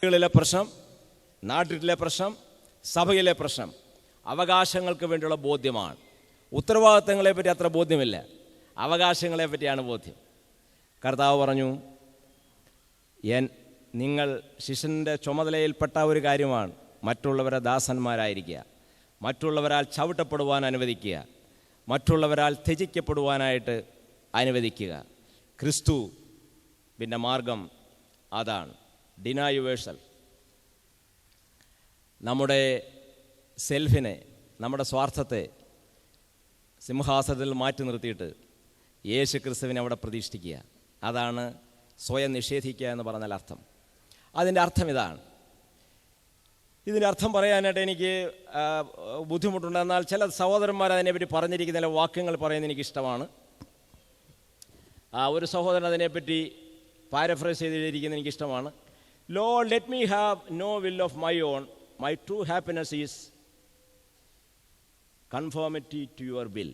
ിലെ പ്രശ്നം, നാട്ടിലെ പ്രശ്നം, സഭയിലെ പ്രശ്നം അവകാശങ്ങൾക്ക് വേണ്ടിയുള്ള ബോധ്യമാണ്. ഉത്തരവാദിത്തങ്ങളെ പറ്റി അത്ര ബോധ്യമില്ല, അവകാശങ്ങളെ പറ്റിയാണ് ബോധ്യം. കർത്താവ് പറഞ്ഞു, നിങ്ങൾ ശിഷ്യൻ്റെ ചുമതലയിൽപ്പെട്ട ഒരു കാര്യമാണ് മറ്റുള്ളവരെ ദാസന്മാരായിരിക്കുക, മറ്റുള്ളവരാൽ ചവിട്ടപ്പെടുവാൻ അനുവദിക്കുക, മറ്റുള്ളവരാൽ ത്യജിക്കപ്പെടുവാനായിട്ട് അനുവദിക്കുക. ക്രിസ്തു പിന്നെ മാർഗം അതാണ്. Deny your self. നമ്മുടെ സെൽഫിനെ, നമ്മുടെ സ്വാർത്ഥത്തെ സിംഹാസനത്തിൽ മാറ്റി നിർത്തിയിട്ട് യേശു ക്രിസ്തുവിനെ അവിടെ പ്രതിഷ്ഠിക്കുക. അതാണ് സ്വയം നിഷേധിക്കുക എന്ന് പറഞ്ഞാൽ അർത്ഥം. അതിൻ്റെ അർത്ഥം ഇതാണ്. ഇതിൻ്റെ അർത്ഥം പറയാനായിട്ട് എനിക്ക് ബുദ്ധിമുട്ടുണ്ട്. എന്നാൽ ചില സഹോദരന്മാർ അതിനെപ്പറ്റി പറഞ്ഞിരിക്കുന്ന ചില വാക്യങ്ങൾ പറയുന്നത് എനിക്കിഷ്ടമാണ്. ഒരു സഹോദരൻ അതിനെപ്പറ്റി പാരഫ്രൈസ് ചെയ്തിരിക്കുന്നത് എനിക്കിഷ്ടമാണ്. Lord, let me have no will of my own. My true happiness is conformity to your will.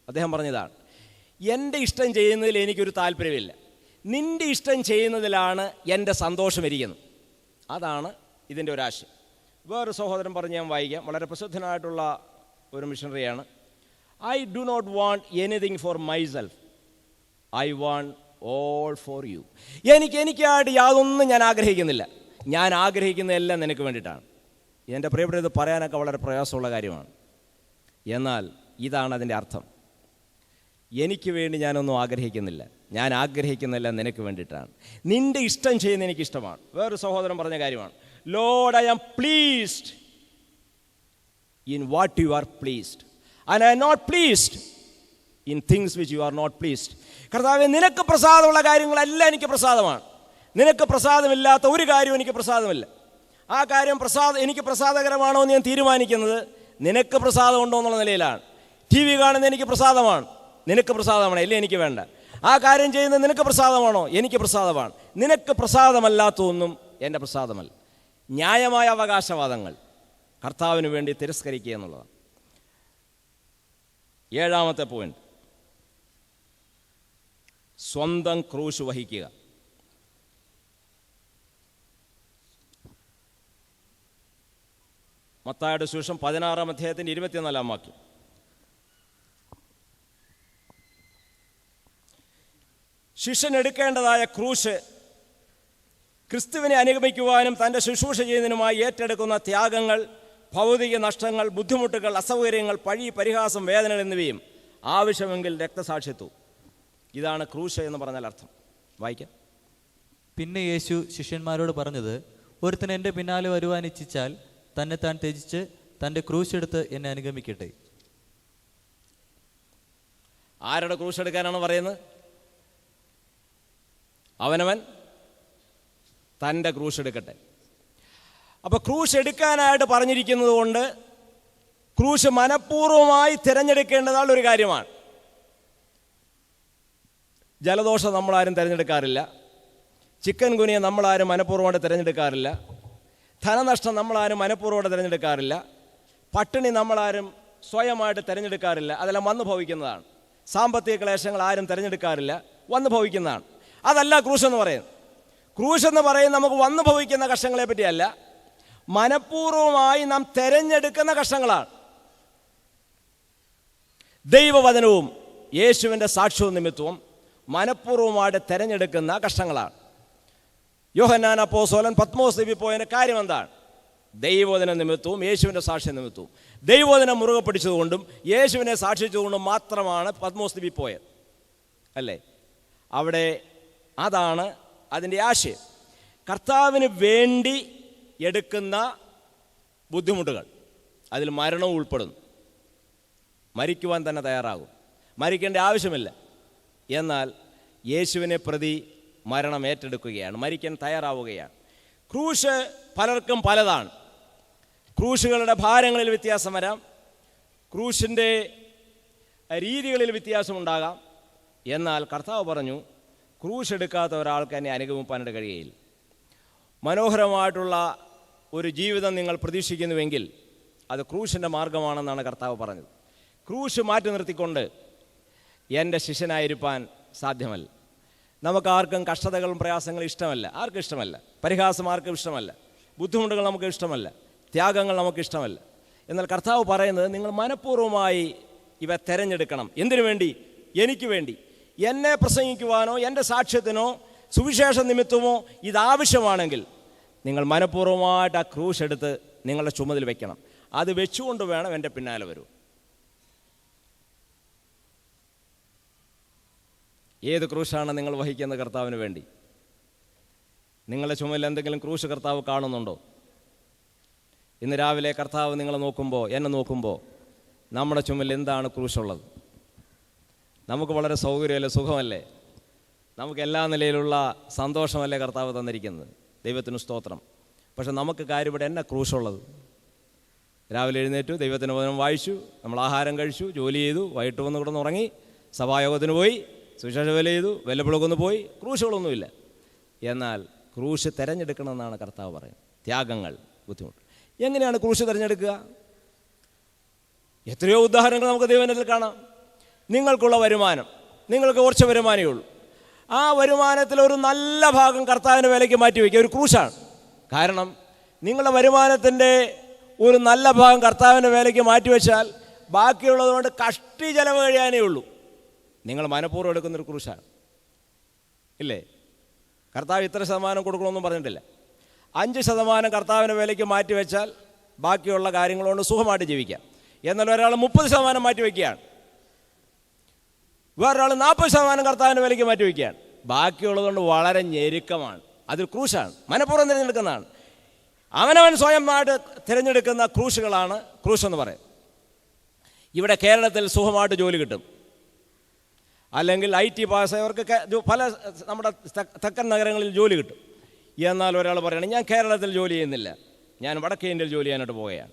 അദ്ദേഹം പറഞ്ഞതാണ്, എൻ്റെ ഇഷ്ടം ചെയ്യുന്നതിൽ എനിക്കൊരു താല്പര്യമില്ല, നിൻ്റെ ഇഷ്ടം ചെയ്യുന്നതിലാണ് എൻ്റെ സന്തോഷം ഇരിക്കുന്നത്. അതാണ് ഇതിൻ്റെ ഒരാശയം. വേറൊരു സഹോദരൻ പറഞ്ഞ് ഞാൻ വായിക്കാം. വളരെ പ്രസിദ്ധനായിട്ടുള്ള ഒരു മിഷണറിയാണ്. I do not want anything for myself. I want all for you. എനിക്കായിട്ട് യാതൊന്നും ഞാൻ ആഗ്രഹിക്കുന്നില്ല, ഞാൻ ആഗ്രഹിക്കുന്നതെല്ലാം നിനക്ക് വേണ്ടിയിട്ടാണ്. എൻ്റെ പ്രിയപ്പെട്ടത് പറയാനൊക്കെ വളരെ പ്രയാസമുള്ള കാര്യമാണ്. എന്നാൽ ഇതാണ് അതിൻ്റെ അർത്ഥം. എനിക്ക് വേണ്ടി ഞാനൊന്നും ആഗ്രഹിക്കുന്നില്ല, ഞാൻ ആഗ്രഹിക്കുന്നതെല്ലാം നിനക്ക് വേണ്ടിയിട്ടാണ്. നിൻ്റെ ഇഷ്ടം ചെയ്യുന്ന എനിക്കിഷ്ടമാണ്. വേറൊരു സഹോദരൻ പറഞ്ഞ കാര്യമാണ്, Lord, I am pleased in what you are pleased, and I am not pleased in things which you are not pleased. കർത്താവേ, നിനക്ക് പ്രസാദമുള്ള കാര്യങ്ങളെല്ലാം എനിക്ക് പ്രസാദമാണ്, നിനക്ക് പ്രസാദമില്ലാത്ത ഒരു കാര്യവും എനിക്ക് പ്രസാദമില്ല. ആ കാര്യം എനിക്ക് പ്രസാദകരമാണോ എന്ന് ഞാൻ തീരുമാനിക്കുന്നത് നിനക്ക് പ്രസാദമുണ്ടോ എന്നുള്ള നിലയിലാണ്. ടി വി കാണുന്നത് എനിക്ക് പ്രസാദമാണ്, നിനക്ക് പ്രസാദമാണ്, ഇല്ലേ എനിക്ക് വേണ്ട. ആ കാര്യം ചെയ്യുന്നത് നിനക്ക് പ്രസാദമാണോ, എനിക്ക് പ്രസാദമാണ്. നിനക്ക് പ്രസാദമല്ലാത്തതൊന്നും എൻ്റെ പ്രസാദമല്ല. ന്യായമായ അവകാശവാദങ്ങൾ കർത്താവിന് വേണ്ടി തിരസ്കരിക്കുക എന്നുള്ളതാണ്. 7ാമത്തെ പോയിന്റ്, സ്വന്തം ക്രൂശ് വഹിക്കുക. മത്തായിയുടെ സുവിശേഷം 16-ാം അധ്യായത്തിൻ്റെ 24-ാം വാക്യം. ശിഷ്യൻ എടുക്കേണ്ടതായ ക്രൂശ് ക്രിസ്തുവിനെ അനുഗമിക്കുവാനും തൻ്റെ ശുശ്രൂഷ ചെയ്യുന്നതിനുമായി ഏറ്റെടുക്കുന്ന ത്യാഗങ്ങൾ, ഭൗതിക നഷ്ടങ്ങൾ, ബുദ്ധിമുട്ടുകൾ, അസൗകര്യങ്ങൾ, പഴി, പരിഹാസം, വേദനകൾ എന്നിവയും ആവശ്യമെങ്കിൽ രക്തസാക്ഷിത്വം. ഇതാണ് ക്രൂശ് എന്ന് പറഞ്ഞാൽ അർത്ഥം. വായിക്കാം. പിന്നെ യേശു ശിഷ്യന്മാരോട് പറഞ്ഞത്, ഒരുത്തൻ എൻ്റെ പിന്നാലെ വരുവാൻ ഇച്ഛിച്ചാൽ തന്നെ താൻ ത്യജിച്ച് തൻ്റെ ക്രൂശ് എടുത്ത് എന്നെ അനുഗമിക്കട്ടെ. ആരുടെ ക്രൂശ് എടുക്കാനാണ് പറയുന്നത്? അവനവൻ തൻ്റെ ക്രൂശ് എടുക്കട്ടെ. അപ്പോൾ ക്രൂശ് എടുക്കാനായിട്ട് പറഞ്ഞിരിക്കുന്നത് കൊണ്ട് ക്രൂശ് മനഃപൂർവ്വമായി തിരഞ്ഞെടുക്കേണ്ടതായുള്ള ഒരു കാര്യമാണ്. ജലദോഷം നമ്മളാരും തിരഞ്ഞെടുക്കാറില്ല, ചിക്കൻ ഗുനിയ നമ്മളാരും മനഃപൂർവ്വമായിട്ട് തിരഞ്ഞെടുക്കാറില്ല, ധനനഷ്ടം നമ്മളാരും മനഃപൂർവ്വമായിട്ട് തിരഞ്ഞെടുക്കാറില്ല, പട്ടിണി നമ്മളാരും സ്വയമായിട്ട് തിരഞ്ഞെടുക്കാറില്ല, അതെല്ലാം വന്നു ഭവിക്കുന്നതാണ്. സാമ്പത്തിക ക്ലേശങ്ങൾ ആരും തിരഞ്ഞെടുക്കാറില്ല, വന്നു ഭവിക്കുന്നതാണ്. അതല്ല ക്രൂശ് എന്ന് പറയുന്നത്. ക്രൂശ് എന്ന് പറയുന്നത് നമുക്ക് വന്നു ഭവിക്കുന്ന കഷ്ടങ്ങളെ പറ്റിയല്ല, മനഃപൂർവ്വമായി നാം തിരഞ്ഞെടുക്കുന്ന കഷ്ടങ്ങളാണ്. ദൈവവചനവും യേശുവിൻ്റെ സാക്ഷ്യവും നിമിത്തവും മനഃപൂർവ്വമായിട്ട് തിരഞ്ഞെടുക്കുന്ന കഷ്ടങ്ങളാണ്. യോഹന്നാൻ അപ്പോസ്തലൻ പത്മോസ് ദ്വീപിൽ പോയതിൻ്റെ കാര്യം എന്താണ്? ദൈവവചന നിമിത്തവും യേശുവിൻ്റെ സാക്ഷ്യ നിമിത്തവും. ദൈവവചനം മുറുകെ പിടിച്ചതുകൊണ്ടും യേശുവിനെ സാക്ഷിച്ചുകൊണ്ടും മാത്രമാണ് പത്മോസ് ദ്വീപിൽ പോയത്, അല്ലേ? അവിടെ അതാണ് അതിൻ്റെ ആശയം. കർത്താവിന് വേണ്ടി എടുക്കുന്ന ബുദ്ധിമുട്ടുകൾ, അതിൽ മരണവും ഉൾപ്പെടുന്നു. മരിക്കുവാൻ തന്നെ തയ്യാറാകും, മരിക്കേണ്ട ആവശ്യമില്ല. എന്നാൽ യേശുവിനെ പ്രതി മരണം ഏറ്റെടുക്കുകയാണ്, മരിക്കാൻ തയ്യാറാവുകയാണ്. ക്രൂശ് പലർക്കും പലതാണ്. ക്രൂശുകളുടെ ഭാരങ്ങളിൽ വ്യത്യാസം വരാം, ക്രൂശിൻ്റെ രീതികളിൽ വ്യത്യാസമുണ്ടാകാം. എന്നാൽ കർത്താവ് പറഞ്ഞു, ക്രൂശ് എടുക്കാത്ത ഒരാൾക്ക് എന്നെ അനുഗമിപ്പാനായിട്ട് കഴിയുകയില്ല. മനോഹരമായിട്ടുള്ള ഒരു ജീവിതം നിങ്ങൾ പ്രതീക്ഷിക്കുന്നുവെങ്കിൽ അത് ക്രൂശിൻ്റെ മാർഗമാണെന്നാണ് കർത്താവ് പറഞ്ഞത്. ക്രൂശ് മാറ്റി നിർത്തിക്കൊണ്ട് എൻ്റെ ശിഷ്യനായിരിക്കാൻ സാധ്യമല്ല. നമുക്കാർക്കും കഷ്ടതകളും പ്രയാസങ്ങളും ഇഷ്ടമല്ല, ആർക്കും ഇഷ്ടമല്ല. പരിഹാസം ആർക്കും ഇഷ്ടമല്ല. ബുദ്ധിമുട്ടുകൾ നമുക്ക് ഇഷ്ടമല്ല, ത്യാഗങ്ങൾ നമുക്ക് ഇഷ്ടമല്ല. എന്നാൽ കർത്താവ് പറയുന്നത് നിങ്ങൾ മനഃപൂർവ്വമായി ഇവ തിരഞ്ഞെടുക്കണം. എന്തിനു വേണ്ടി? എനിക്ക് വേണ്ടി. എന്നെ പ്രസംഗിക്കുവാനോ എൻ്റെ സാക്ഷ്യത്തിനോ സുവിശേഷ നിമിത്തമോ ഇതാവശ്യമാണെങ്കിൽ നിങ്ങൾ മനഃപൂർവ്വമായിട്ട് ആ ക്രൂശ് എടുത്ത് നിങ്ങളുടെ ചുമതിൽ വെക്കണം. അത് വെച്ചുകൊണ്ട് വേണം എൻ്റെ പിന്നാലെ വരൂ. ഏത് ക്രൂശാണ് നിങ്ങൾ വഹിക്കുന്നത് കർത്താവിന് വേണ്ടി? നിങ്ങളുടെ ചുമലിൽ എന്തെങ്കിലും ക്രൂശ് കർത്താവ് കാണുന്നുണ്ടോ? ഇന്ന് രാവിലെ കർത്താവ് നിങ്ങളെ നോക്കുമ്പോൾ, എന്നെ നോക്കുമ്പോൾ നമ്മുടെ ചുമലിൽ എന്താണ് ക്രൂശുള്ളത്? നമുക്ക് വളരെ സൗകര്യമല്ലേ, സുഖമല്ലേ, നമുക്ക് എല്ലാ നിലയിലുള്ള സന്തോഷമല്ലേ കർത്താവ് തന്നിരിക്കുന്നത്? ദൈവത്തിന് സ്തോത്രം. പക്ഷെ നമുക്ക് കാര്യം ഇവിടെ എന്നാ ക്രൂശുള്ളത്? രാവിലെ എഴുന്നേറ്റു, ദൈവത്തിന് വചനം വായിച്ചു, നമ്മൾ ആഹാരം കഴിച്ചു, ജോലി ചെയ്തു, വൈകിട്ട് വന്ന് കിടന്ന് ഉറങ്ങി, സഭായോഗത്തിന് പോയി, സുവിശേഷ വേല ചെയ്തു, വല്ലപ്പോഴൊക്കെ പോയി, ക്രൂശുകളൊന്നുമില്ല. എന്നാൽ ക്രൂശ് തിരഞ്ഞെടുക്കണമെന്നാണ് കർത്താവ് പറയുന്നത്. ത്യാഗങ്ങൾ, ബുദ്ധിമുട്ട്. എങ്ങനെയാണ് ക്രൂശ് തിരഞ്ഞെടുക്കുക? എത്രയോ ഉദാഹരണങ്ങൾ നമുക്ക് ദൈവത്തിൽ കാണാം. നിങ്ങൾക്കുള്ള വരുമാനം, നിങ്ങൾക്ക് കുറച്ച് വരുമാനമേ ഉള്ളൂ. ആ വരുമാനത്തിൽ ഒരു നല്ല ഭാഗം കർത്താവിൻ്റെ വിലയ്ക്ക് മാറ്റിവെക്കുക ഒരു ക്രൂശാണ്. കാരണം നിങ്ങളുടെ വരുമാനത്തിൻ്റെ ഒരു നല്ല ഭാഗം കർത്താവിൻ്റെ വിലയ്ക്ക് മാറ്റിവെച്ചാൽ ബാക്കിയുള്ളത് കൊണ്ട് കഷ്ടി ചെലവ് കഴിയാനേ ഉള്ളൂ. നിങ്ങൾ മനഃപൂർവ്വം എടുക്കുന്നൊരു ക്രൂശാണ്, ഇല്ലേ? കർത്താവ് ഇത്ര ശതമാനം കൊടുക്കണമെന്നും പറഞ്ഞിട്ടില്ല. 5% കർത്താവിൻ്റെ വിലയ്ക്ക് മാറ്റിവെച്ചാൽ ബാക്കിയുള്ള കാര്യങ്ങളുകൊണ്ട് സുഖമായിട്ട് ജീവിക്കാം. എന്നാൽ ഒരാൾ 30% മാറ്റിവെക്കുകയാണ്, വേറൊരാൾ 40% കർത്താവിൻ്റെ വിലയ്ക്ക് മാറ്റിവെക്കുകയാണ്. ബാക്കിയുള്ളതുകൊണ്ട് വളരെ ഞെരുക്കമാണ്. അതൊരു ക്രൂശാണ്, മനഃപൂർവ്വം തിരഞ്ഞെടുക്കുന്നതാണ്. അവനവൻ സ്വയമായിട്ട് തിരഞ്ഞെടുക്കുന്ന ക്രൂശുകളാണ് ക്രൂശ് എന്ന് പറയും. ഇവിടെ കേരളത്തിൽ സുഖമായിട്ട് ജോലി കിട്ടും, അല്ലെങ്കിൽ IT പാസ്സായവർക്ക് പല നമ്മുടെ തെക്കൻ നഗരങ്ങളിൽ ജോലി കിട്ടും. എന്നാൽ ഒരാൾ പറയണം, ഞാൻ കേരളത്തിൽ ജോലി ചെയ്യുന്നില്ല, ഞാൻ വടക്കേ ഇന്ത്യയിൽ ജോലി ചെയ്യാനായിട്ട് പോവുകയാണ്,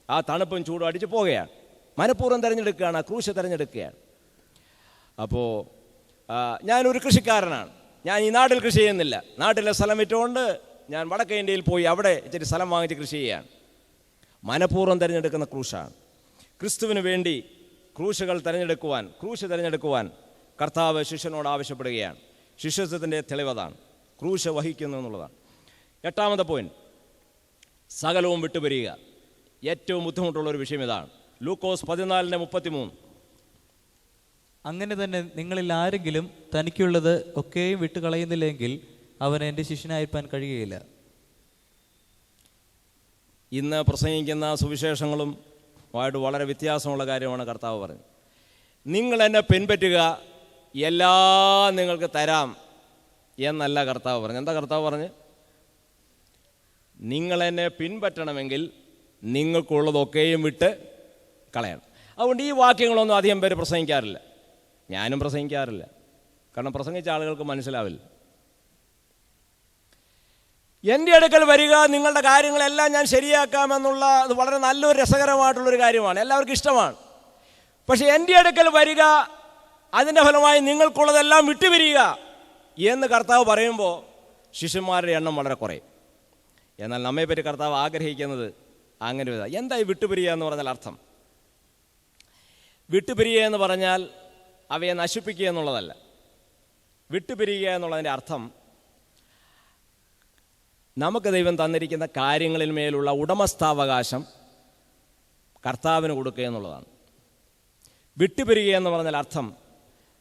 ആ തണുപ്പും ചൂടും അടിച്ച് പോവുകയാണ്. മനഃപൂർവ്വം തിരഞ്ഞെടുക്കുകയാണ്, ആ ക്രൂശ് തിരഞ്ഞെടുക്കുകയാണ്. അപ്പോൾ ഞാനൊരു കൃഷിക്കാരനാണ്, ഞാൻ ഈ നാട്ടിൽ കൃഷി ചെയ്യുന്നില്ല, നാട്ടിലെ സ്ഥലം വിറ്റുകൊണ്ട് ഞാൻ വടക്കേ ഇന്ത്യയിൽ പോയി അവിടെ ഇച്ചിരി സ്ഥലം വാങ്ങിച്ച് കൃഷി ചെയ്യുകയാണ്. മനഃപൂർവ്വം തിരഞ്ഞെടുക്കുന്ന ക്രൂശാണ്. ക്രിസ്തുവിന് വേണ്ടി ക്രൂശ് തിരഞ്ഞെടുക്കുവാൻ കർത്താവ് ശിഷ്യനോട് ആവശ്യപ്പെടുകയാണ്. ശിഷ്യത്വത്തിൻ്റെ തെളിവതാണ്, ക്രൂശ് വഹിക്കുന്നു എന്നുള്ളതാണ്. 8ാമത്തെ പോയിന്റ്, സകലവും വിട്ടുപിരിയുക. ഏറ്റവും ബുദ്ധിമുട്ടുള്ളൊരു വിഷയം ഇതാണ്. ലൂക്കോസ് 14:33. അങ്ങനെ തന്നെ നിങ്ങളിൽ ആരെങ്കിലും തനിക്കുള്ളത് ഒക്കെയും വിട്ടുകളയുന്നില്ലെങ്കിൽ അവൻ എൻ്റെ ശിഷ്യനായിരിക്കാൻ കഴിയുകയില്ല. ഇന്ന് പ്രസംഗിക്കുന്ന സുവിശേഷങ്ങളും ആയിട്ട് വളരെ വ്യത്യാസമുള്ള കാര്യമാണ് കർത്താവ് പറഞ്ഞത്. നിങ്ങൾ എന്നെ പിൻപറ്റുക, എല്ലാം നിങ്ങൾക്ക് തരാം എന്നല്ല കർത്താവ് പറഞ്ഞു. എന്താ കർത്താവ് പറഞ്ഞ്? നിങ്ങളെന്നെ പിൻപറ്റണമെങ്കിൽ നിങ്ങൾക്കുള്ളതൊക്കെയും വിട്ട് കളയണം. അതുകൊണ്ട് ഈ വാക്യങ്ങളൊന്നും അധികം പേര് പ്രസംഗിക്കാറില്ല, ഞാനും പ്രസംഗിക്കാറില്ല. കാരണം പ്രസംഗിച്ച ആളുകൾക്ക് മനസ്സിലാവില്ല. എൻ്റെ അടുക്കൽ വരിക, നിങ്ങളുടെ കാര്യങ്ങളെല്ലാം ഞാൻ ശരിയാക്കാമെന്നുള്ള അത് വളരെ നല്ലൊരു രസകരമായിട്ടുള്ളൊരു കാര്യമാണ്, എല്ലാവർക്കും ഇഷ്ടമാണ്. പക്ഷേ എൻ്റെ അടുക്കൽ വരിക, അതിൻ്റെ ഫലമായി നിങ്ങൾക്കുള്ളതെല്ലാം വിട്ടുപിരിയുക എന്ന് കർത്താവ് പറയുമ്പോൾ ശിഷ്യന്മാരുടെ എണ്ണം വളരെ കുറയും. എന്നാൽ നമ്മെപ്പറ്റി കർത്താവ് ആഗ്രഹിക്കുന്നത് അങ്ങനെ ഒരു എന്താ ഈ വിട്ടുപിരിയുക എന്ന് പറഞ്ഞാൽ അർത്ഥം? വിട്ടുപിരിയുക എന്ന് പറഞ്ഞാൽ അവയെ നശിപ്പിക്കുക എന്നുള്ളതല്ല. വിട്ടുപിരിയുക എന്നുള്ളതിൻ്റെ അർത്ഥം നമുക്ക് ദൈവം തന്നിരിക്കുന്ന കാര്യങ്ങളിൽ മേലുള്ള ഉടമസ്ഥാവകാശം കർത്താവിന് കൊടുക്കുക എന്നുള്ളതാണ്. വിട്ടുപിരിയുക എന്ന് പറഞ്ഞാൽ അർത്ഥം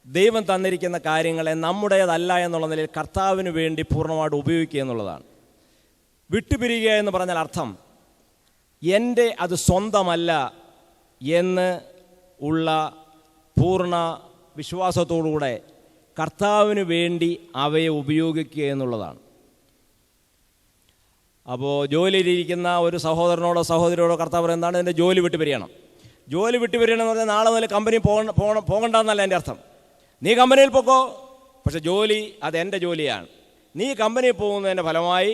ദൈവം തന്നിരിക്കുന്ന കാര്യങ്ങളെ നമ്മുടേതല്ല എന്നുള്ള നിലയിൽ കർത്താവിന് വേണ്ടി പൂർണ്ണമായിട്ട് ഉപയോഗിക്കുക എന്നുള്ളതാണ്. വിട്ടുപിരിയുക എന്ന് പറഞ്ഞാൽ അർത്ഥം എൻ്റെ അത് സ്വന്തമല്ല എന്ന് ഉള്ള പൂർണ്ണ വിശ്വാസത്തോടുകൂടെ കർത്താവിന് വേണ്ടി അവയെ ഉപയോഗിക്കുക എന്നുള്ളതാണ്. അപ്പോൾ ജോലിയിലിരിക്കുന്ന ഒരു സഹോദരനോടോ സഹോദരിയോടോ കർത്താവ് എന്താണ്? എൻ്റെ ജോലി വിട്ടുപിരിയണം. ജോലി വിട്ടുപിരിയണം എന്ന് പറഞ്ഞാൽ നാളെ മുതൽ കമ്പനി പോകണ്ടെന്നല്ല എൻ്റെ അർത്ഥം. നീ കമ്പനിയിൽ പോക്കോ, പക്ഷെ ജോലി അത് എൻ്റെ ജോലിയാണ്. നീ കമ്പനിയിൽ പോകുന്നതിൻ്റെ ഫലമായി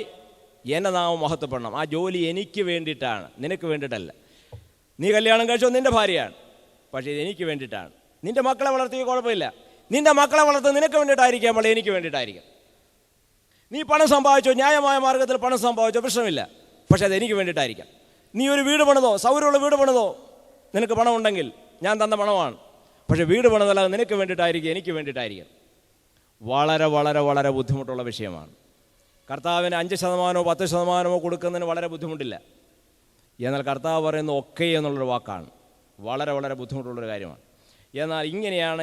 എൻ്റെ നാമം മഹത്വപ്പെടണം. ആ ജോലി എനിക്ക് വേണ്ടിയിട്ടാണ്, നിനക്ക് വേണ്ടിയിട്ടല്ല. നീ കല്യാണം കഴിച്ചോ, നിൻ്റെ ഭാര്യയാണ്, പക്ഷേ ഇത് എനിക്ക് വേണ്ടിയിട്ടാണ്. നിൻ്റെ മക്കളെ വളർത്തിയ കുഴപ്പമില്ല, നിൻ്റെ മക്കളെ വളർത്തുന്നത് നിനക്ക് വേണ്ടിയിട്ടായിരിക്കാം, അവളെ എനിക്ക് വേണ്ടിയിട്ടായിരിക്കും. നീ പണം സമ്പാദിച്ചോ, ന്യായമായ മാർഗ്ഗത്തിൽ പണം സമ്പാദിച്ചോ, പ്രശ്നമില്ല, പക്ഷേ അത് എനിക്ക് വേണ്ടിയിട്ടായിരിക്കാം. നീ ഒരു വീട് പണിതോ, സൗകര്യമുള്ള വീട് പണിതോ, നിനക്ക് പണമുണ്ടെങ്കിൽ ഞാൻ തന്ന പണമാണ്, പക്ഷേ വീട് പണിതല്ലാതെ നിനക്ക് വേണ്ടിയിട്ടായിരിക്കും, എനിക്ക് വേണ്ടിയിട്ടായിരിക്കും. വളരെ വളരെ വളരെ ബുദ്ധിമുട്ടുള്ള വിഷയമാണ്. കർത്താവിന് 5% 10% കൊടുക്കുന്നതിന് വളരെ ബുദ്ധിമുട്ടില്ല. എന്നാൽ കർത്താവ് പറയുന്ന ഒക്കെ എന്നുള്ളൊരു വാക്കാണ്. വളരെ വളരെ ബുദ്ധിമുട്ടുള്ളൊരു കാര്യമാണ്. എന്നാൽ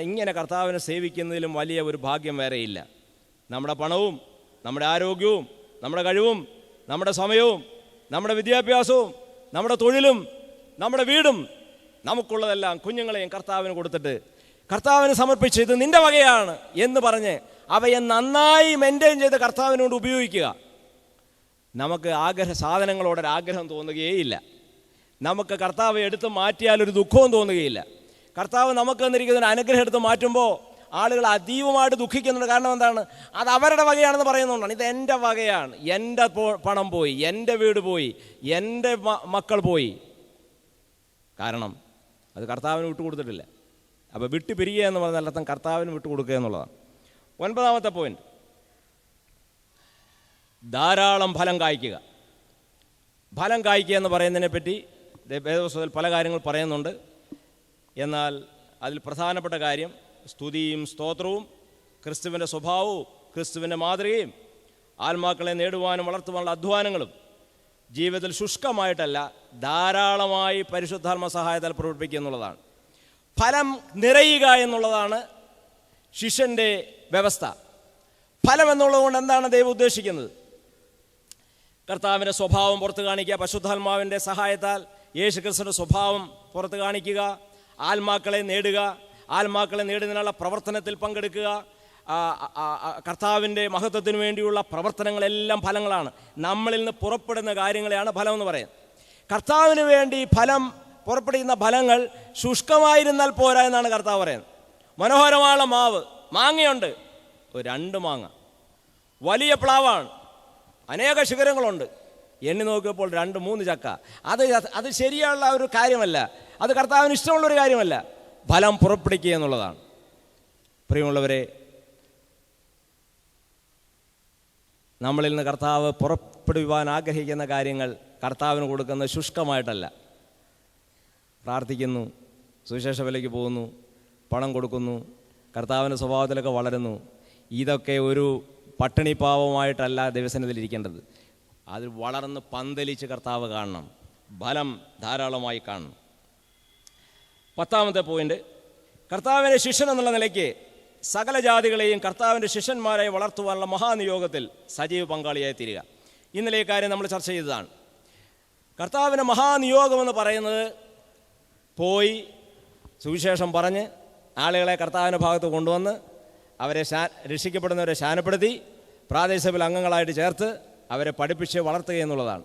ഇങ്ങനെ കർത്താവിനെ സേവിക്കുന്നതിലും വലിയ ഒരു ഭാഗ്യം വേറെയില്ല. നമ്മുടെ പണവും നമ്മുടെ ആരോഗ്യവും നമ്മുടെ കഴിവും നമ്മുടെ സമയവും നമ്മുടെ വിദ്യാഭ്യാസവും നമ്മുടെ തൊഴിലും നമ്മുടെ വീടും നമുക്കുള്ളതെല്ലാം കുഞ്ഞുങ്ങളെയും കർത്താവിന് കൊടുത്തിട്ട് കർത്താവിന് സമർപ്പിച്ച് ഇത് നിൻ്റെ വകയാണ് എന്ന് പറഞ്ഞ് അവയെ നന്നായി മെയിൻറ്റെയിൻ ചെയ്ത് കർത്താവിനോട് ഉപയോഗിക്കുക. നമുക്ക് സാധനങ്ങളോടൊരാഗ്രഹം തോന്നുകയേയില്ല. നമുക്ക് കർത്താവ് എടുത്ത് മാറ്റിയാലൊരു ദുഃഖവും തോന്നുകയില്ല. കർത്താവ് നമുക്ക് തന്നിരിക്കുന്ന അനുഗ്രഹം എടുത്ത് മാറ്റുമ്പോൾ ആളുകൾ അതീവമായിട്ട് ദുഃഖിക്കുന്നുണ്ട്. കാരണം എന്താണ്? അത് അവരുടെ വകയാണെന്ന് പറയുന്നതുകൊണ്ടാണ്. ഇത് എൻ്റെ വകയാണ്, എൻ്റെ പണം പോയി, എൻ്റെ വീട് പോയി, എൻ്റെ മക്കൾ പോയി. കാരണം അത് കർത്താവിന് വിട്ടുകൊടുത്തിട്ടില്ല. അപ്പോൾ വിട്ടു പിരിയുക എന്ന് പറഞ്ഞാൽ അർത്ഥം കർത്താവിന് വിട്ടുകൊടുക്കുക എന്നുള്ളതാണ്. 9ാമത്തെ പോയിന്റ്, ധാരാളം ഫലം കായ്ക്കുക. ഫലം കായ്ക്കുക എന്ന് പറയുന്നതിനെപ്പറ്റി വേദപുസ്തകത്തിൽ പല കാര്യങ്ങൾ പറയുന്നുണ്ട്. എന്നാൽ അതിൽ പ്രധാനപ്പെട്ട കാര്യം സ്തുതിയും സ്തോത്രവും ക്രിസ്തുവിൻ്റെ സ്വഭാവവും ക്രിസ്തുവിൻ്റെ മാതൃകയും ആത്മാക്കളെ നേടുവാനും വളർത്തുവാനുള്ള അധ്വാനങ്ങളും ജീവിതത്തിൽ ശുഷ്കമായിട്ടല്ല ധാരാളമായി പരിശുദ്ധാത്മ സഹായത്താൽ പ്രവർത്തിക്കുക എന്നുള്ളതാണ്. ഫലം നിറയുക എന്നുള്ളതാണ് ശിഷ്യൻ്റെ വ്യവസ്ഥ. ഫലം എന്നുള്ളതുകൊണ്ട് എന്താണ് ദൈവം ഉദ്ദേശിക്കുന്നത്? കർത്താവിൻ്റെ സ്വഭാവം പുറത്ത് കാണിക്കുക, പരിശുദ്ധാത്മാവിൻ്റെ സഹായത്താൽ യേശുക്രിസ്തുവിൻ്റെ സ്വഭാവം പുറത്ത് കാണിക്കുക, ആത്മാക്കളെ നേടുക, ആത്മാക്കളെ നേടുന്നതിനുള്ള പ്രവർത്തനത്തിൽ പങ്കെടുക്കുക, കർത്താവിൻ്റെ മഹത്വത്തിന് വേണ്ടിയുള്ള പ്രവർത്തനങ്ങളെല്ലാം ഫലങ്ങളാണ്. നമ്മളിൽ നിന്ന് പുറപ്പെടുന്ന കാര്യങ്ങളെയാണ് ഫലം എന്ന് പറയുന്നത്. കർത്താവിന് വേണ്ടി ഫലം പുറപ്പെടുന്ന ഫലങ്ങൾ ശുഷ്കമായിരുന്നാൽ പോരാ എന്നാണ് കർത്താവ് പറയുന്നത്. മനോഹരമായ മാവ്, മാങ്ങയുണ്ട്, 2 മാങ്ങ, വലിയ പ്ലാവാണ്, അനേക ശിഖരങ്ങളുണ്ട്, എണ്ണി നോക്കിയപ്പോൾ 2-3 ചക്ക. അത് ശരിയുള്ള ഒരു കാര്യമല്ല, അത് കർത്താവിന് ഇഷ്ടമുള്ളൊരു കാര്യമല്ല. ഫലം പുറപ്പെടുക്കുക എന്നുള്ളതാണ്. പ്രിയമുള്ളവരെ, നമ്മളിൽ നിന്ന് കർത്താവ് പുറപ്പെടുവാൻ ആഗ്രഹിക്കുന്ന കാര്യങ്ങൾ കർത്താവിന് കൊടുക്കുന്നത് ശുഷ്കമായിട്ടല്ല. പ്രാർത്ഥിക്കുന്നു, സുവിശേഷ വിലയ്ക്ക് പോകുന്നു, പണം കൊടുക്കുന്നു, കർത്താവിൻ്റെ സ്വഭാവത്തിലൊക്കെ വളരുന്നു. ഇതൊക്കെ ഒരു പട്ടിണിപ്പാവമായിട്ടല്ല ദൈവസന്നിധിയിലിരിക്കേണ്ടത്. അതിൽ വളർന്ന് പന്തലിച്ച് കർത്താവ് കാണണം, ഫലം ധാരാളമായി കാണണം. 10ാമത്തെ പോയിന്റ്, കർത്താവിൻ്റെ ശിഷ്യൻ എന്നുള്ള നിലയ്ക്ക് സകല ജാതികളെയും കർത്താവിൻ്റെ ശിഷ്യന്മാരായി വളർത്തുവാനുള്ള മഹാനിയോഗത്തിൽ സജീവ പങ്കാളിയായി തീരുക. ഇന്നലെ ഈ കാര്യം നമ്മൾ ചർച്ച ചെയ്തതാണ്. കർത്താവിൻ്റെ മഹാനിയോഗമെന്ന് പറയുന്നത് പോയി സുവിശേഷം പറഞ്ഞ് ആളുകളെ കർത്താവിൻ്റെ ഭാഗത്ത് കൊണ്ടുവന്ന് അവരെ രക്ഷിക്കപ്പെടുന്നവരെ ശാനപ്പെടുത്തി പ്രാദേശിക സഭയിൽ അംഗങ്ങളായിട്ട് ചേർത്ത് അവരെ പഠിപ്പിച്ച് വളർത്തുക എന്നുള്ളതാണ്.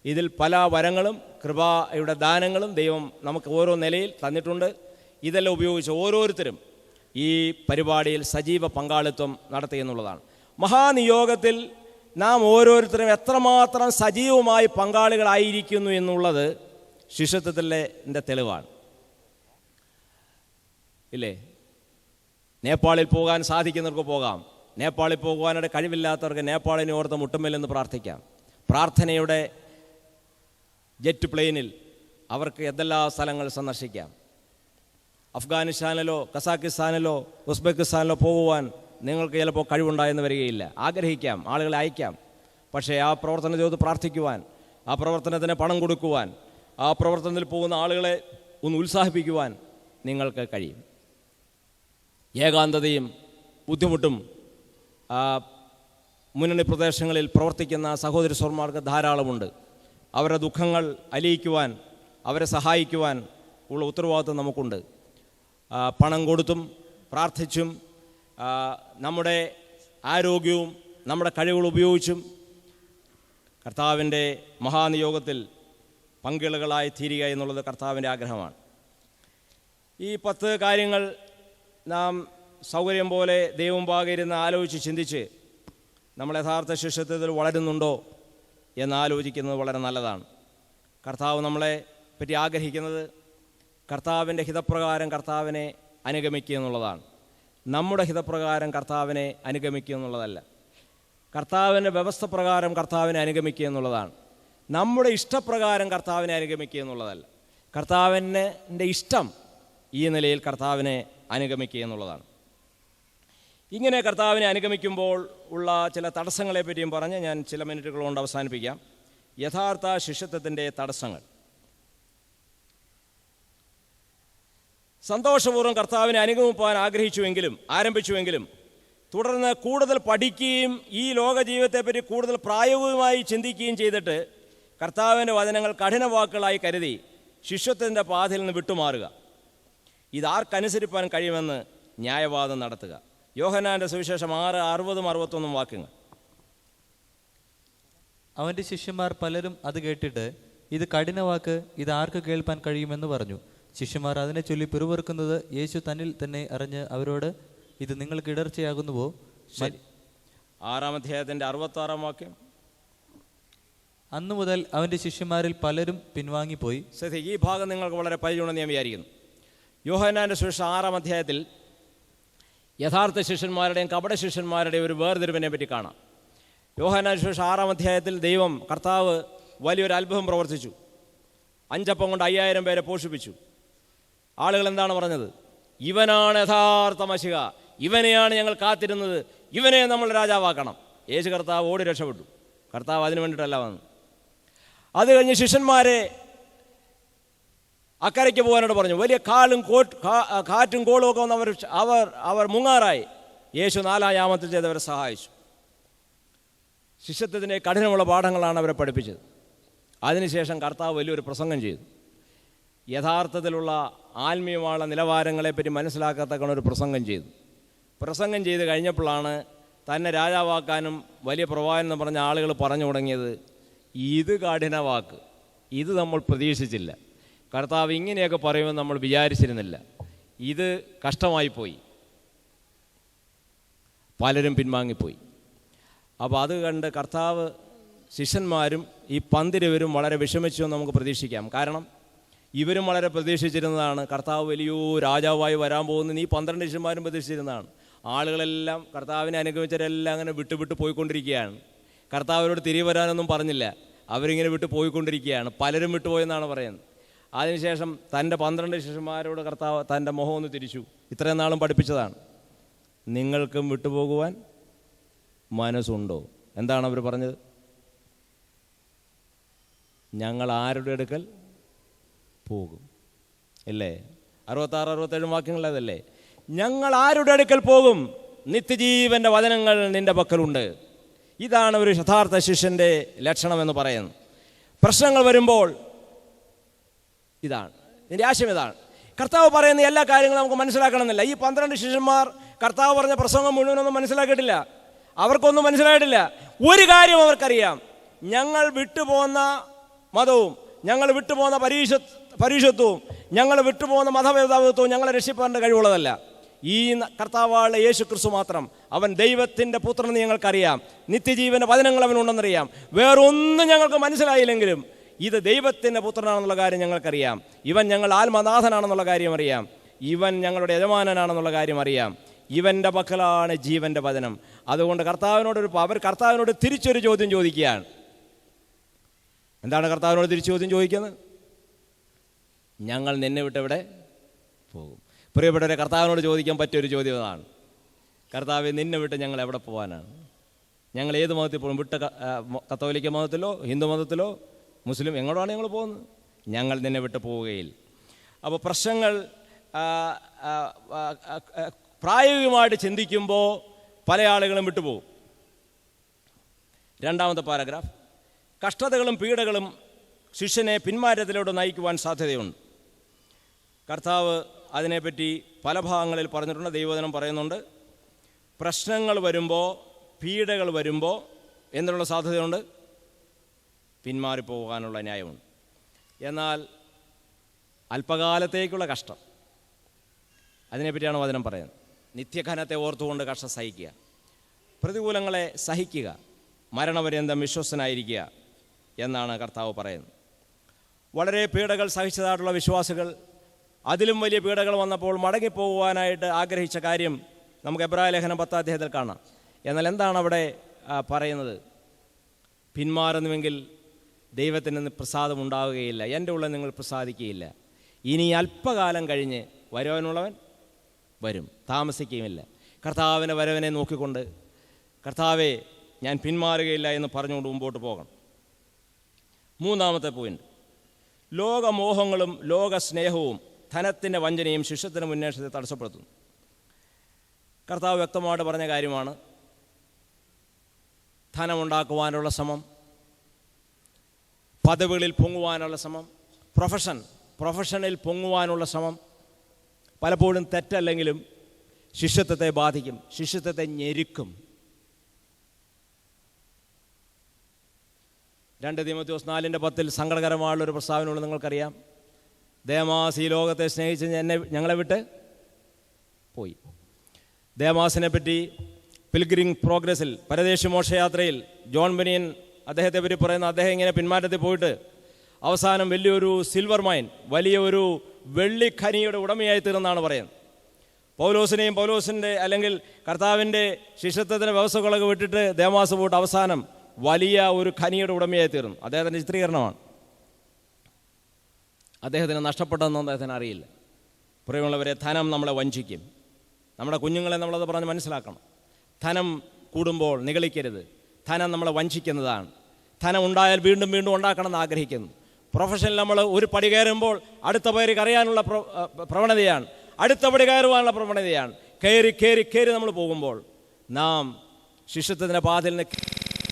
ഇതിൽ പല വരങ്ങളും കൃപയുടെ ദാനങ്ങളും ദൈവം നമുക്ക് ഓരോ നിലയിൽ തന്നിട്ടുണ്ട്. ഇതെല്ലാം ഉപയോഗിച്ച് ഓരോരുത്തരും ഈ പരിപാടിയിൽ സജീവ പങ്കാളിത്തം നടത്തുക എന്നുള്ളതാണ്. മഹാനിയോഗത്തിൽ നാം ഓരോരുത്തരും എത്രമാത്രം സജീവമായി പങ്കാളികളായിരിക്കുന്നു എന്നുള്ളത് ശിഷ്യത്വത്തിൻ്റെ തെളിവാണ്. ഇല്ലേ? നേപ്പാളിൽ പോകാൻ സാധിക്കുന്നവർക്ക് പോകാം, നേപ്പാളിൽ പോകുവാനായിട്ട് കഴിവില്ലാത്തവർക്ക് നേപ്പാളിനെ ഓർത്ത് മുട്ടുമേലെന്ന് പ്രാർത്ഥിക്കാം. പ്രാർത്ഥനയുടെ ജെറ്റ് പ്ലെയിനിൽ അവർക്ക് എന്തെല്ലാം സ്ഥലങ്ങൾ സന്ദർശിക്കാം. അഫ്ഗാനിസ്ഥാനിലോ കസാക്കിസ്ഥാനിലോ ഉസ്ബെക്കിസ്ഥാനിലോ പോകുവാൻ നിങ്ങൾക്ക് ചിലപ്പോൾ കഴിവുണ്ടായെന്ന് വരികയില്ല. ആഗ്രഹിക്കാം, ആളുകളെ അയക്കാം. പക്ഷേ ആ പ്രവർത്തനത്തോട് പ്രാർത്ഥിക്കുവാൻ, ആ പ്രവർത്തനത്തിന് പണം കൊടുക്കുവാൻ, ആ പ്രവർത്തനത്തിൽ പോകുന്ന ആളുകളെ ഒന്ന് ഉത്സാഹിപ്പിക്കുവാൻ നിങ്ങൾക്ക് കഴിയും. ഏകാന്തതയും ബുദ്ധിമുട്ടും മുന്നണി പ്രദേശങ്ങളിൽ പ്രവർത്തിക്കുന്ന സഹോദരി സഹോദരന്മാർക്ക് ധാരാളമുണ്ട്. അവരുടെ ദുഃഖങ്ങൾ അലിയിക്കുവാൻ, അവരെ സഹായിക്കുവാൻ ഉള്ള ഉത്തരവാദിത്വം നമുക്കുണ്ട്. പണം കൊടുത്തും പ്രാർത്ഥിച്ചും നമ്മുടെ ആരോഗ്യവും നമ്മുടെ കഴിവുകൾ ഉപയോഗിച്ചും കർത്താവിൻ്റെ മഹാനിയോഗത്തിൽ പങ്കാളികളായി തീരുക എന്നുള്ളത് കർത്താവിൻ്റെ ആഗ്രഹമാണ്. ഈ 10 കാര്യങ്ങൾ നാം സൗകര്യം പോലെ ദൈവം പാകിരുന്ന് ആലോചിച്ച് ചിന്തിച്ച് നമ്മൾ യഥാർത്ഥ ശിഷ്യത്വത്തിൽ വളരുന്നുണ്ടോ എന്നാലോചിക്കുന്നത് വളരെ നല്ലതാണ്. കർത്താവ് നമ്മളെ പറ്റി ആഗ്രഹിക്കുന്നത് കർത്താവിൻ്റെ ഹിതപ്രകാരം കർത്താവിനെ അനുഗമിക്കുക എന്നുള്ളതാണ്. നമ്മുടെ ഹിതപ്രകാരം കർത്താവിനെ അനുഗമിക്കുക എന്നുള്ളതല്ല. കർത്താവിൻ്റെ വ്യവസ്ഥ പ്രകാരം കർത്താവിനെ അനുഗമിക്കുക എന്നുള്ളതാണ്. നമ്മുടെ ഇഷ്ടപ്രകാരം കർത്താവിനെ അനുഗമിക്കുക എന്നുള്ളതല്ല. കർത്താവിൻ്റെ ഇഷ്ടം ഈ നിലയിൽ കർത്താവിനെ അനുഗമിക്കുക എന്നുള്ളതാണ്. ഇങ്ങനെ കർത്താവിനെ അനുഗമിക്കുമ്പോൾ ഉള്ള ചില തടസ്സങ്ങളെ പറ്റിയും പറഞ്ഞ് ഞാൻ ചില മിനിറ്റുകൾ കൊണ്ട് അവസാനിപ്പിക്കാം. യഥാർത്ഥ ശിഷ്യത്വത്തിൻ്റെ തടസ്സങ്ങൾ. സന്തോഷപൂർവ്വം കർത്താവിനെ അനുഗമിപ്പാൻ ആരംഭിച്ചുവെങ്കിലും തുടർന്ന് കൂടുതൽ പഠിക്കുകയും ഈ ലോക ജീവിതത്തെപ്പറ്റി കൂടുതൽ പ്രായോഗികമായി ചിന്തിക്കുകയും ചെയ്തിട്ട് കർത്താവിൻ്റെ വചനങ്ങൾ കഠിന വാക്കുകളായി കരുതി ശിഷ്യത്വത്തിൻ്റെ പാതയിൽ നിന്ന് വിട്ടുമാറുക. ഇതാർക്കനുസരിപ്പാൻ കഴിയുമെന്ന് ന്യായവാദം നടത്തുക. യോഹന്നാൻ്റെ സുവിശേഷം 6:60-61 വാക്യങ്ങൾ. അവൻ്റെ ശിഷ്യന്മാർ പലരും അത് കേട്ടിട്ട്, ഇത് കഠിനവാക്ക്, ഇത് ആർക്ക് കേൾപ്പാൻ കഴിയുമെന്ന് പറഞ്ഞു. ശിഷ്യന്മാർ അതിനെ ചൊല്ലി പിറുപിറുക്കുന്നത് യേശു തന്നിൽ തന്നെ അറിഞ്ഞ് അവരോട്, ഇത് നിങ്ങൾക്ക് ഇടർച്ചയാകുന്നുവോ? ശരി. 6-ാം അധ്യായത്തിൻ്റെ 66-ാം വാക്യം. അന്നു മുതൽ അവൻ്റെ ശിഷ്യന്മാരിൽ പലരും പിൻവാങ്ങിപ്പോയി. ഈ ഭാഗം നിങ്ങൾക്ക് വളരെ പരിചയമുണ്ടെന്ന് ഞാൻ വിചാരിക്കുന്നു. യോഹന്നാൻ്റെ സുവിശേഷം 6-ാം അധ്യായത്തിൽ യഥാർത്ഥ ശിഷ്യന്മാരുടെയും കപട ശിഷ്യന്മാരുടെയും ഒരു വേർതിരിവിനെ പറ്റി കാണാം. യോഹന്നാൻ്റെ സുവിശേഷം 6-ാം അധ്യായത്തിൽ കർത്താവ് വലിയൊരു അത്ഭുതം പ്രവർത്തിച്ചു. 5 അപ്പം കൊണ്ട് 5000 പേരെ പോഷിപ്പിച്ചു. ആളുകൾ എന്താണ് പറഞ്ഞത്? ഇവനാണ് യഥാർത്ഥ മശിഹ, ഇവനെയാണ് ഞങ്ങൾ കാത്തിരുന്നത്, ഇവനെ നമ്മൾ രാജാവാക്കണം. യേശു കർത്താവ് ഓടി രക്ഷപ്പെട്ടു. കർത്താവ് അതിനു വേണ്ടിയിട്ടല്ല വന്നു. അത് കഴിഞ്ഞ് ശിഷ്യന്മാരെ അക്കരയ്ക്ക് പോകാനോട് പറഞ്ഞു. വലിയ കാറ്റും കോളും ഒക്കെ വന്ന് അവർ മുങ്ങാറായി. യേശു 4-ാം യാമത്തിൽ ചെയ്തവരെ സഹായിച്ചു. ശിഷ്യത്വത്തിൻ്റെ കഠിനമുള്ള പാഠങ്ങളാണ് അവരെ പഠിപ്പിച്ചത്. അതിനുശേഷം കർത്താവ് വലിയൊരു പ്രസംഗം ചെയ്തു. യഥാർത്ഥത്തിലുള്ള ആത്മീയമായ നിലവാരങ്ങളെപ്പറ്റി മനസ്സിലാക്കത്തക്ക ഒരു പ്രസംഗം ചെയ്ത് കഴിഞ്ഞപ്പോഴാണ് തന്നെ രാജാവാക്കാനും വലിയ പ്രവാചകൻ എന്ന് പറഞ്ഞ ആളുകൾ പറഞ്ഞു തുടങ്ങിയത്, ഇത് കഠിനവാക്ക്, ഇത് നമ്മൾ പ്രതീക്ഷിച്ചില്ല, കർത്താവ് ഇങ്ങനെയൊക്കെ പറയുമെന്ന് നമ്മൾ വിചാരിച്ചിരുന്നില്ല, ഇത് കഷ്ടമായിപ്പോയി. പലരും പിൻവാങ്ങിപ്പോയി. അപ്പോൾ അത് കണ്ട് കർത്താവ് ശിഷ്യന്മാരും ഈ പന്തിരുവരും വളരെ വിഷമിച്ചു എന്ന് നമുക്ക് പ്രതീക്ഷിക്കാം. കാരണം ഇവരും വളരെ പ്രതീക്ഷിച്ചിരുന്നതാണ് കർത്താവ് വലിയോ രാജാവായി വരാൻ പോകുന്ന. ഈ 12 ശിഷ്യന്മാരും പ്രതീക്ഷിച്ചിരുന്നതാണ്. ആളുകളെല്ലാം കർത്താവിനെ അനുഗമിച്ചവരെല്ലാം അങ്ങനെ വിട്ട് പോയിക്കൊണ്ടിരിക്കുകയാണ്. കർത്താവിനോട് തിരികെ വരാനൊന്നും പറഞ്ഞില്ല, അവരിങ്ങനെ പോയിക്കൊണ്ടിരിക്കുകയാണ്. പലരും വിട്ടുപോയെന്നാണ് പറയുന്നത്. അതിനുശേഷം തൻ്റെ 12 ശിഷ്യന്മാരോട് കർത്താവ് തൻ്റെ മുഖം ഒന്ന് തിരിച്ചു. ഇത്രയും നാളും പഠിപ്പിച്ചതാണ്, നിങ്ങൾക്കും വിട്ടുപോകുവാൻ മനസ്സുണ്ടോ? എന്താണ് അവർ പറഞ്ഞത്? ഞങ്ങൾ ആരുടെ അടുക്കൽ പോകും? അല്ലേ? 66-67 വാക്യങ്ങളതല്ലേ? ഞങ്ങൾ ആരുടെ അടുക്കൽ പോകും? നിത്യജീവൻ്റെ വചനങ്ങൾ നിൻ്റെ പക്കലുണ്ട്. ഇതാണ് ഒരു യഥാർത്ഥ ശിഷ്യൻ്റെ ലക്ഷണമെന്ന് പറയുന്നത്. പ്രശ്നങ്ങൾ വരുമ്പോൾ ഇതാണ് ഇതിൻ്റെ ആശയം. ഇതാണ് കർത്താവ് പറയുന്ന എല്ലാ കാര്യങ്ങളും നമുക്ക് മനസ്സിലാക്കണമെന്നില്ല. ഈ 12 ശിഷ്യന്മാർ കർത്താവ് പറഞ്ഞ പ്രസംഗം മുഴുവനൊന്നും മനസ്സിലാക്കിയിട്ടില്ല. അവർക്കൊന്നും മനസ്സിലായിട്ടില്ല. ഒരു കാര്യം അവർക്കറിയാം, ഞങ്ങൾ വിട്ടുപോകുന്ന മതവും ഞങ്ങൾ വിട്ടുപോകുന്ന പരീക്ഷത്വവും ഞങ്ങൾ വിട്ടുപോകുന്ന മതഭേദാഭിത്വവും ഞങ്ങളെ രക്ഷിപ്പാൻ്റെ കഴിവുള്ളതല്ല. ഈ കർത്താവായ യേശു ക്രിസ്തു മാത്രം, അവൻ ദൈവത്തിൻ്റെ പുത്രനെന്ന് ഞങ്ങൾക്കറിയാം, നിത്യജീവൻ്റെ വചനങ്ങൾ അവനുണ്ടെന്നറിയാം. വേറൊന്നും ഞങ്ങൾക്ക് മനസ്സിലായില്ലെങ്കിലും ഇത് ദൈവത്തിൻ്റെ പുത്രനാണെന്നുള്ള കാര്യം ഞങ്ങൾക്കറിയാം. ഇവൻ ഞങ്ങൾ ആത്മനാഥനാണെന്നുള്ള കാര്യം അറിയാം. ഇവൻ ഞങ്ങളുടെ യജമാനനാണെന്നുള്ള കാര്യം അറിയാം. ഇവൻ്റെ പക്കലാണ് ജീവൻ്റെ വചനം. അതുകൊണ്ട് കർത്താവിനോട് തിരിച്ചൊരു ചോദ്യം ചോദിക്കുകയാണ്. എന്താണ് കർത്താവിനോട് തിരിച്ചു ചോദ്യം ചോദിക്കുന്നത്? ഞങ്ങൾ നിന്നെ വിട്ടെവിടെ പോകും? പ്രിയപ്പെട്ടവരെ, കർത്താവിനോട് ചോദിക്കാൻ പറ്റിയൊരു ചോദ്യം അതാണ്. കർത്താവെ, നിന്നെ വിട്ട് ഞങ്ങൾ എവിടെ പോകാനാണ്? ഞങ്ങൾ ഏത് മതത്തിൽ പോകും? കത്തോലിക്ക മതത്തിലോ ഹിന്ദു മതത്തിലോ മുസ്ലിം എങ്ങോട്ടാണ് ഞങ്ങൾ പോകുന്നത്? ഞങ്ങൾ നിന്നെ വിട്ട് പോവുകയില്ല. അപ്പോൾ പ്രശ്നങ്ങൾ പ്രായോഗികമായിട്ട് ചിന്തിക്കുമ്പോൾ പല ആളുകളും വിട്ടുപോകും. 2-ാമത്തെ പാരഗ്രാഫ്, കഷ്ടതകളും പീഡകളും ശിഷ്യനെ പിന്മാറ്റത്തിലൂടെ നയിക്കുവാൻ സാധ്യതയുണ്ട്. കർത്താവ് അതിനെപ്പറ്റി പല ഭാഗങ്ങളിൽ പറഞ്ഞിട്ടുണ്ട്. ദൈവവചനം പറയുന്നുണ്ട്, പ്രശ്നങ്ങൾ വരുമ്പോൾ, പീഡകൾ വരുമ്പോൾ എന്നുള്ള സാധ്യതയുണ്ട്, പിന്മാറിപ്പോകാനുള്ള ന്യായമുണ്ട്. എന്നാൽ അല്പകാലത്തേക്കുള്ള കഷ്ടം, അതിനെപ്പറ്റിയാണ് വചനം പറയുന്നത്. നിത്യഘനത്തെ ഓർത്തുകൊണ്ട് കഷ്ടം സഹിക്കുക, പ്രതികൂലങ്ങളെ സഹിക്കുക, മരണപര്യന്തം വിശ്വസ്തനായിരിക്കുക എന്നാണ് കർത്താവ് പറയുന്നത്. വളരെ പീഡകൾ സഹിച്ചതായിട്ടുള്ള വിശ്വാസികൾ അതിലും വലിയ പീഡകൾ വന്നപ്പോൾ മടങ്ങിപ്പോകുവാനായിട്ട് ആഗ്രഹിച്ച കാര്യം നമുക്ക് എബ്രായ ലേഖനം 10-ാം അധ്യായത്തിൽ കാണാം. എന്നാൽ എന്താണ് അവിടെ പറയുന്നത്? പിന്മാറുന്നുവെങ്കിൽ ദൈവത്തിന് പ്രസാദം ഉണ്ടാവുകയില്ല, എൻ്റെ ഉള്ളിൽ നിങ്ങൾ പ്രസാദിക്കുകയില്ല. ഇനി അല്പകാലം കഴിഞ്ഞ് വരുവാനുള്ളവൻ വരും, താമസിക്കുകയുമില്ല. കർത്താവിൻ്റെ വരവിനെ നോക്കിക്കൊണ്ട് കർത്താവെ ഞാൻ പിന്മാറുകയില്ല എന്ന് പറഞ്ഞുകൊണ്ട് മുമ്പോട്ട് പോകണം. മൂന്നാമത്തെ പോയിന്റ്, ലോകമോഹങ്ങളും ലോകസ്നേഹവും ധനത്തിൻ്റെ വഞ്ചനയും ശിഷ്യത്തിൻ്റെ മുന്നേറ്റത്തെ തടസ്സപ്പെടുത്തുന്നു. കർത്താവ് വ്യക്തമായിട്ട് പറഞ്ഞ കാര്യമാണ്. ധനമുണ്ടാക്കുവാനുള്ള ശ്രമം, പദവികളിൽ പൊങ്ങുവാനുള്ള ശ്രമം, പ്രൊഫഷനിൽ പൊങ്ങുവാനുള്ള ശ്രമം പലപ്പോഴും തെറ്റല്ലെങ്കിലും ശിഷ്യത്വത്തെ ബാധിക്കും, ശിഷ്യത്വത്തെ ഞെരുക്കും. 2 തീമോഥെയോസ് 4:10 സങ്കടകരമായുള്ളൊരു പ്രസ്താവനയുള്ളത് നിങ്ങൾക്കറിയാം. ദേമാസ് ഈ ലോകത്തെ സ്നേഹിച്ച് ഞങ്ങളെ വിട്ട് പോയി. ദേമാസിനെ പറ്റി പിൽഗ്രിം പ്രോഗ്രസ്സിൽ, പരദേശി മോക്ഷയാത്രയിൽ ജോൺ ബനിയൻ അദ്ദേഹത്തെ പറ്റി പറയുന്ന, അദ്ദേഹം ഇങ്ങനെ പിന്മാറ്റത്തിൽ പോയിട്ട് അവസാനം വലിയൊരു സിൽവർ മൈൻ, വലിയ ഒരു വെള്ളിഖനിയുടെ ഉടമയായി തീർന്നാണ് പറയുന്നത്. പൗലോസിൻ്റെ അല്ലെങ്കിൽ കർത്താവിൻ്റെ ശിഷ്യത്വത്തിൻ്റെ വ്യവസ്ഥകളൊക്കെ വിട്ടിട്ട് ദേമാസ് പോയിട്ട് അവസാനം വലിയ ഒരു ഖനിയുടെ ഉടമയായി തീർന്നു. അദ്ദേഹത്തിൻ്റെ ചിത്രീകരണമാണ്. അദ്ദേഹത്തിന് നഷ്ടപ്പെട്ടതെന്ന് അദ്ദേഹത്തിന് അറിയില്ല. പ്രിയമുള്ളവരെ, ധനം നമ്മളെ വഞ്ചിക്കും. നമ്മുടെ കുഞ്ഞുങ്ങളെ നമ്മളത് പറഞ്ഞ് മനസ്സിലാക്കണം. ധനം കൂടുമ്പോൾ നിഗളിക്കരുത്. ധനം നമ്മളെ വഞ്ചിക്കുന്നതാണ്. ധനം ഉണ്ടായാൽ വീണ്ടും വീണ്ടും ഉണ്ടാക്കണമെന്ന് ആഗ്രഹിക്കുന്നു. പ്രൊഫഷനിൽ നമ്മൾ ഒരു പടി കയറുമ്പോൾ അടുത്ത പടി കയറാനുള്ള പ്രവണതയാണ്, അടുത്ത പടി കയറുവാനുള്ള പ്രവണതയാണ്. കയറി നമ്മൾ പോകുമ്പോൾ നാം ശിഷ്യത്വത്തിൻ്റെ പാതയിൽ നിന്ന്